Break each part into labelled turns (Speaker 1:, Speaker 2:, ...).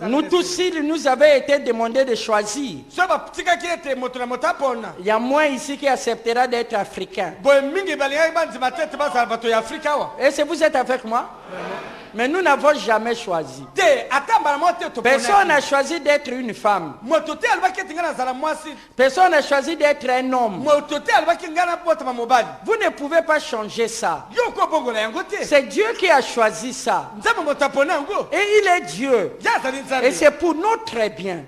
Speaker 1: Nous tous, il nous avait été demandé de choisir. Il y a moi ici qui acceptera d'être africain. Est-ce que vous êtes avec moi? Mais nous n'avons jamais choisi. Personne n'a choisi d'être une femme. Personne n'a choisi d'être un homme. Vous ne pouvez pas changer ça. C'est Dieu qui a choisi ça. Et il est Dieu. Et c'est pour notre bien.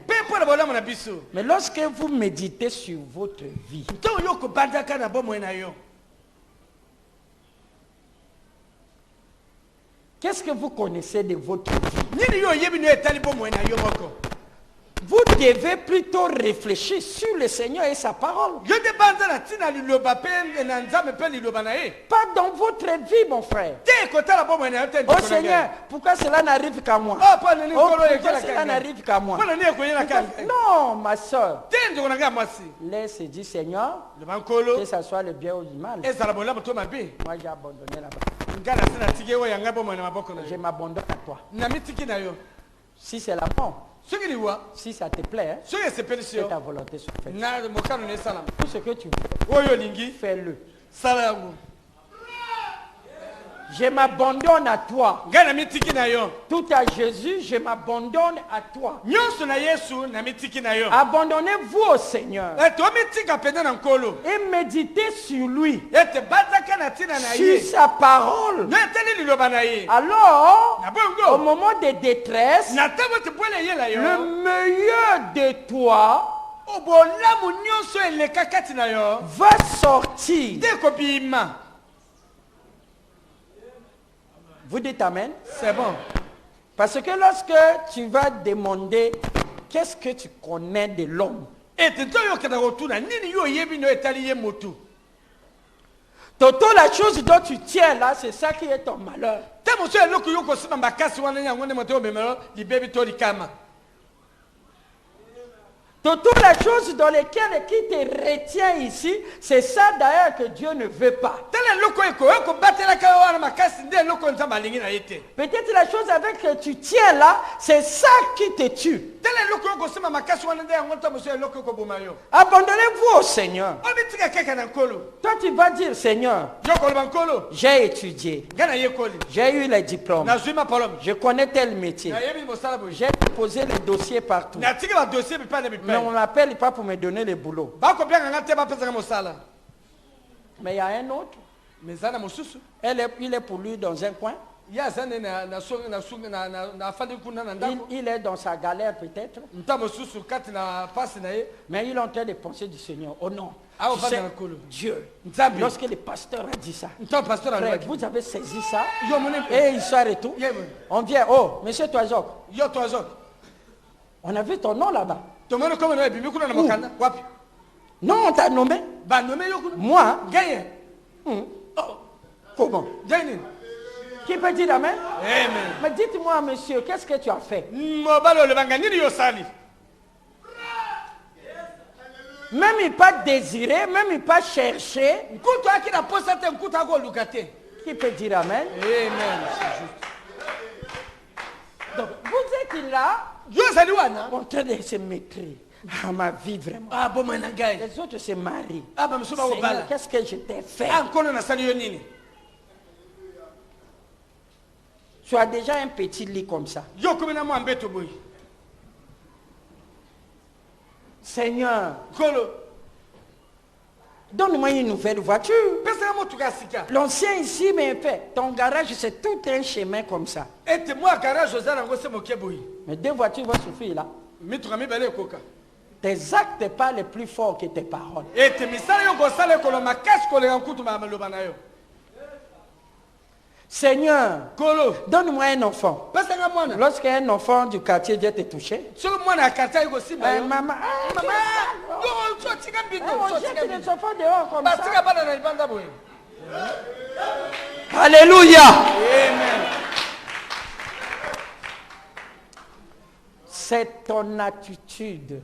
Speaker 1: Mais lorsque vous méditez sur votre vie, qu'est-ce que vous connaissez de votre vie? Vous devez plutôt réfléchir sur le Seigneur et sa parole. Pas dans votre vie, mon frère. Oh Seigneur, pourquoi cela n'arrive qu'à moi? Oh, pourquoi cela n'arrive qu'à moi? Non, ma soeur. Laisse dire Seigneur, que ce soit le bien ou du mal. Moi, j'ai abandonné là-bas. Je m'abandonne à toi. Si c'est la mort, si ça te plaît, c'est ta volonté soit faite. Tout ce que tu veux, fais-le. Je m'abandonne à toi. Tout à Jésus, je m'abandonne à toi. Abandonnez-vous au Seigneur. Et méditez sur lui. Sur sa parole. Alors, au moment de détresse, le meilleur de toi va sortir. Vous dites Amen?
Speaker 2: C'est bon.
Speaker 1: Parce que lorsque tu vas demander qu'est-ce que tu connais de l'homme, Toto, la chose dont tu tiens là, c'est ça qui est ton malheur. Toute la chose dans lesquelles qui te retient ici, c'est ça d'ailleurs que Dieu ne veut pas. Peut-être la chose avec que tu tiens là, c'est ça qui te tue. Abandonnez-vous au Seigneur. Toi tu vas dire Seigneur, j'ai étudié, j'ai eu les diplômes, je connais tel métier, j'ai posé les dossiers partout. Mais on ne m'appelle pas pour me donner le boulot. Mais il y a un autre. Il est pour lui dans un coin. Il est dans sa galère peut-être. Mais il est en train de penser du Seigneur. Oh non. Tu sais, Dieu, lorsque le pasteur a dit ça, frère, vous avez saisi ça et il sort et tout. On vient, oh, monsieur Toazok. On a vu ton nom là-bas. Non, on t'a nommé. Moi? Comment? Qui peut dire Amen? Mais dites-moi, monsieur, qu'est-ce que tu as fait? Même il pas désiré, même il pas cherché. Qui peut dire Amen? Donc, vous êtes là, en train de se maîtriser. Ah, ma vie vraiment. Les autres se marient. Seigneur, qu'est-ce que je t'ai fait? Tu as déjà un petit lit comme ça. Seigneur, donne-moi une nouvelle voiture. L'ancien ici m'a fait. Ton garage, c'est tout un chemin comme ça. Mais deux voitures vont suffire là. Tes actes parlent plus fort que tes paroles. Seigneur, donne-moi un enfant. Lorsqu'un enfant du quartier vient te toucher, maman, on jette les enfants dehors comme ça. Alléluia.
Speaker 2: Amen.
Speaker 1: C'est ton attitude.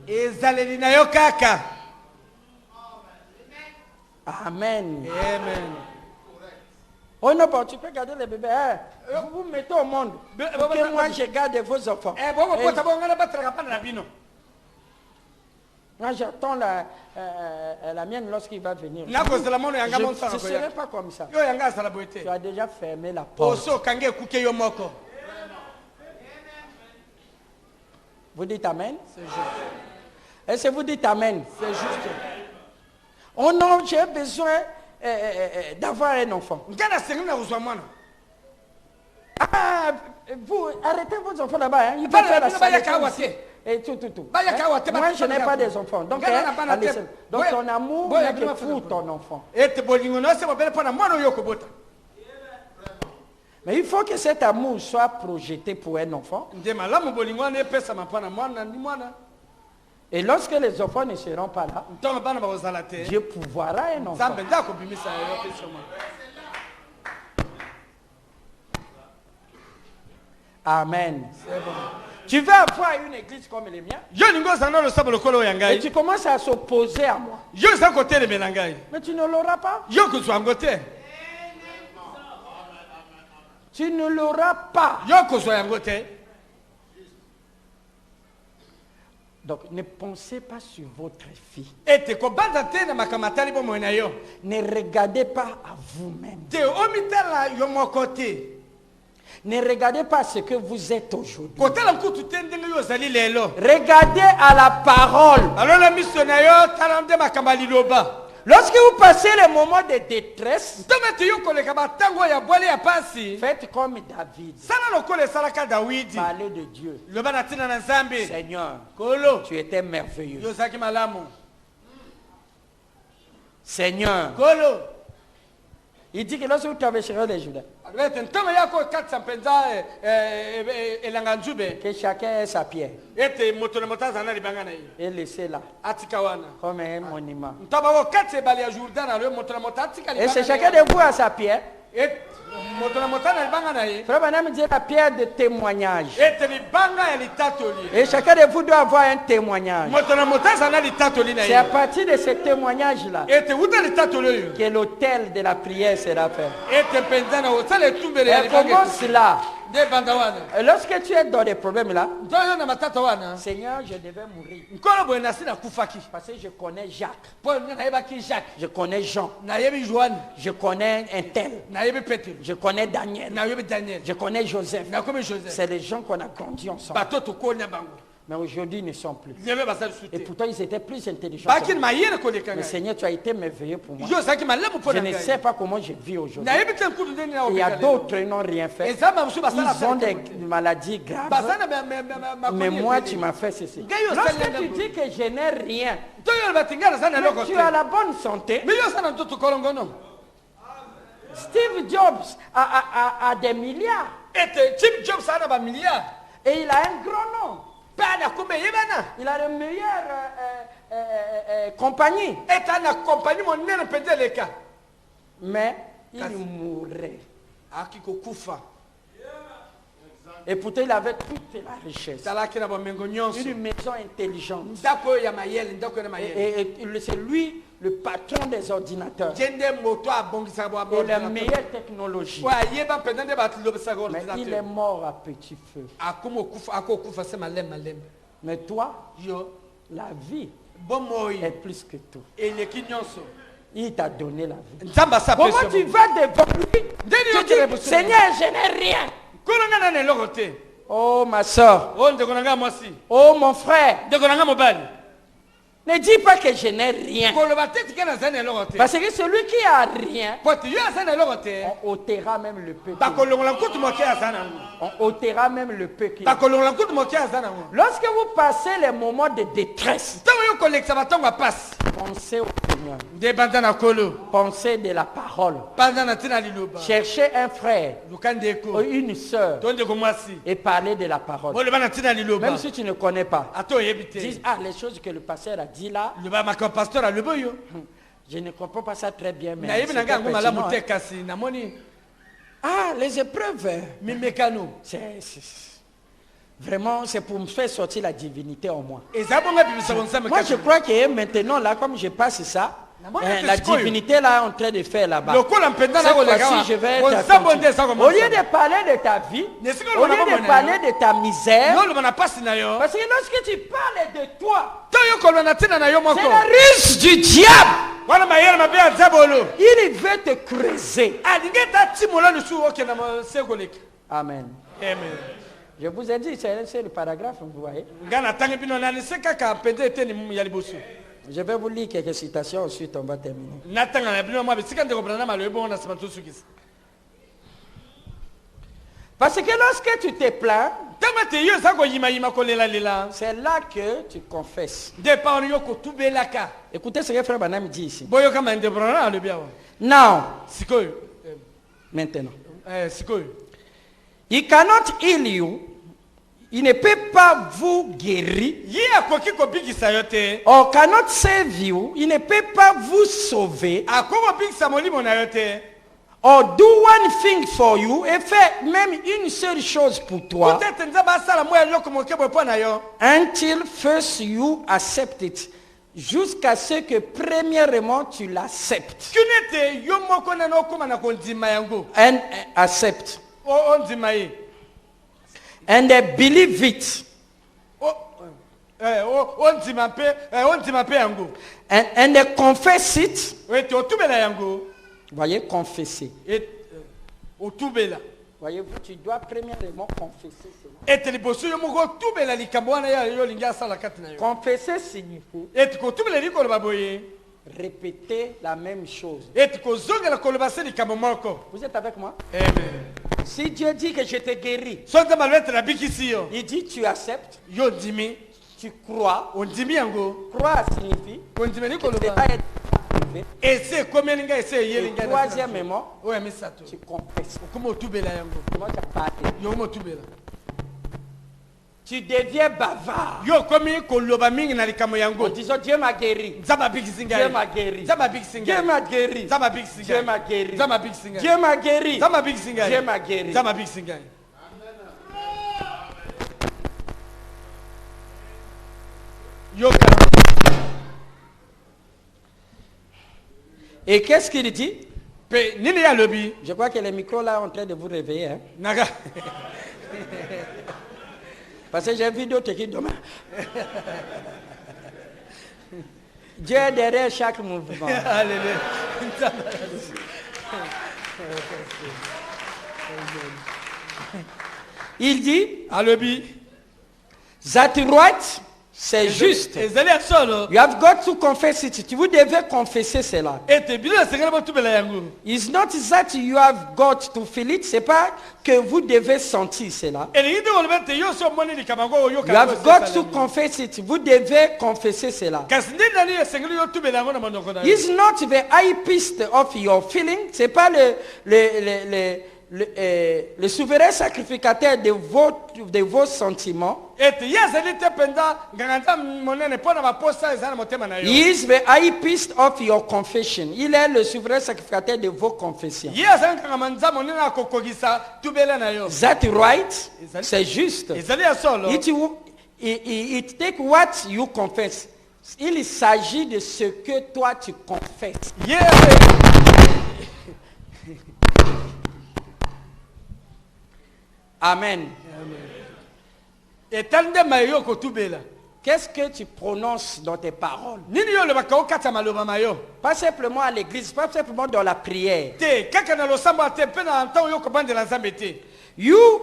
Speaker 2: Amen.
Speaker 1: Amen. Oh non, bon, tu peux garder les bébés. Hein. Vous vous mettez au monde. Que moi, je garde vos enfants. Moi, j'attends la mienne lorsqu'il va venir. Je ne serai pas comme ça. Tu as déjà fermé la porte. Vous dites Amen? C'est juste. Est-ce que vous dites Amen? C'est juste. Oh non, j'ai besoin d'avoir un enfant. Ah, vous arrêtez vos enfants là-bas. Hein. Ils peuvent faire la salle et tout. Hein? Moi, je n'ai pas des enfants. Donc, donc ton amour n'est que pour ton enfant. Mais il faut que cet amour soit projeté pour un enfant. Et lorsque les enfants ne seront pas là, Dieu pourvoira un enfant. Amen. Tu veux avoir une église comme les miens et tu commences à s'opposer à moi. Mais tu ne l'auras pas. Tu ne l'auras pas. Donc ne pensez pas sur votre fille. Ne regardez pas à vous-même. Ne regardez pas ce que vous êtes aujourd'hui. Regardez à la parole. Lorsque vous passez les moments de détresse, faites comme David. Parlez de Dieu. Seigneur, tu étais merveilleux. Seigneur, il dit que lorsque vous traverserez les Judas, que chacun ait sa pierre et laissez là comme un monument. Et c'est chacun de vous a sa pierre. Frère Branham dit la pierre de témoignage. Et chacun de vous doit avoir un témoignage. C'est à partir de ce témoignage-là que l'autel de la prière sera fait. Et comment cela? Lorsque tu es dans des problèmes là, Seigneur, je devais mourir. Parce que je connais Jacques. Je connais Jean. Je connais un tel. Je connais Daniel. Je connais Joseph. C'est les gens qu'on a grandi ensemble. Mais aujourd'hui, ils ne sont plus. Et pourtant, ils étaient plus intelligents. Mais Seigneur, tu as été merveilleux pour moi. Je ne sais pas comment je vis aujourd'hui. Il y a d'autres qui n'ont rien fait. Ils ont des maladies graves. Mais moi, tu m'as fait ceci. Lorsque tu dis que je n'ai rien, tu as la bonne santé. Steve Jobs a des milliards. Et il a un grand nom. Il a la meilleure compagnie. Mais il mourrait. Et pourtant il avait toute la richesse. Une maison intelligente. Et c'est lui le patron des ordinateurs. Et la meilleure technologie. Mais il est mort à petit feu. Mais toi, la vie est plus que tout. Il t'a donné la vie. Comment tu vas devant lui? Tu dis, Seigneur, je n'ai rien. Oh ma soeur. Oh mon frère. Ne dis pas que je n'ai rien. Parce que celui qui a rien, on ôtera même le peu. On ôtera même le peu qu'il a. Lorsque vous passez les moments de détresse, pensez au Seigneur. Pensez de la parole. Cherchez un frère ou une soeur et parlez de la parole. Même si tu ne connais pas, dis les choses que le pasteur a dit là. Je ne comprends pas ça très bien, mais les épreuves. Vraiment, c'est pour me faire sortir la divinité en moi. Moi, je crois que maintenant, là, comme je passe ça, La divinité là est en train de faire là-bas. Cette fois-ci, je vais au lieu de parler de ta vie, au lieu de parler de ta misère, parce que lorsque tu parles de toi, c'est la ruse du diable. Il veut te creuser. Amen. Je vous ai dit, c'est le paragraphe, vous voyez. Je vais vous lire quelques citations, ensuite on va terminer. Parce que lorsque tu te plains, c'est là que tu confesses. Écoutez ce que Frère Branham dit ici. Now, maintenant, he cannot heal you. Il ne peut pas vous guérir. Or cannot save you. Il ne peut pas vous sauver. Or do one thing for you. Et fait même une seule chose pour toi. Until first you accept it. Jusqu'à ce que premièrement tu l'acceptes. And accept. And they believe it. And they confess it. Voyez, confesser. Voyez-vous, tu dois premièrement confesser cela. Confesser signifie répéter la même chose. Vous êtes avec moi?
Speaker 2: Amen.
Speaker 1: Si Dieu dit que je te guéris, il dit tu acceptes, tu crois. Croire signifie que tu vas être arrivé. Et troisièmement, tu confesses. Comment tu as parlé? Tu deviens bavard. En disant Dieu m'a guéri. Dieu m'a guéri. Dieu m'a guéri. Dieu m'a guéri. Dieu m'a guéri. Dieu m'a guéri. Dieu m'a guéri. Et qu'est-ce qu'il dit? Je crois que le micro là est en train de vous réveiller. Hein? Parce que j'ai vu d'autres qui demain. Dieu est derrière chaque mouvement. Alléluia. Il dit, that right, c'est juste. You have got to confess it. Vous devez confesser cela. It's not that you have got to feel it. C'est pas que vous devez sentir cela. You have got to confess it. Vous devez confesser cela. He's not the high priest of your feeling. C'est pas le souverain sacrificateur de vos sentiments. He is the high priest of your confession. Il est le souverain sacrificateur de vos confessions. That's right. C'est juste. It take what you confess. Il s'agit de ce que toi tu confesses. Amen. Qu'est-ce que tu prononces dans tes paroles? Pas simplement à l'église, pas simplement dans la prière. You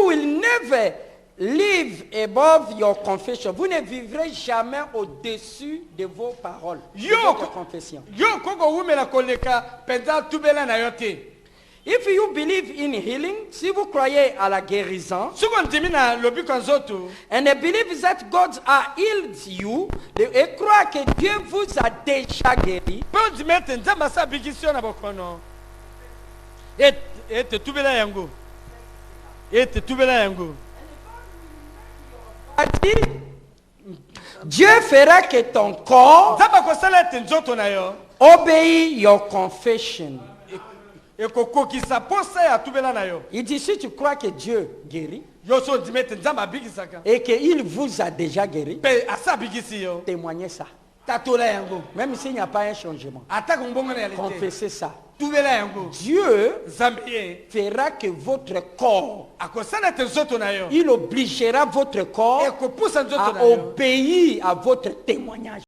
Speaker 1: will never live above your confession. Vous ne vivrez jamais au-dessus de vos paroles, de votre confession. If you believe in healing, si vous croyez à la guérison, and believe that God has healed you, et croire que Dieu vous a déjà guéri, Dieu fera que ton corps obéit your confession. Il dit si tu crois que Dieu guérit et qu'il vous a déjà guéri, témoignez ça. Même s'il n'y a pas un changement. Confessez ça. Dieu fera que votre corps, il obligera votre corps à obéir à votre témoignage.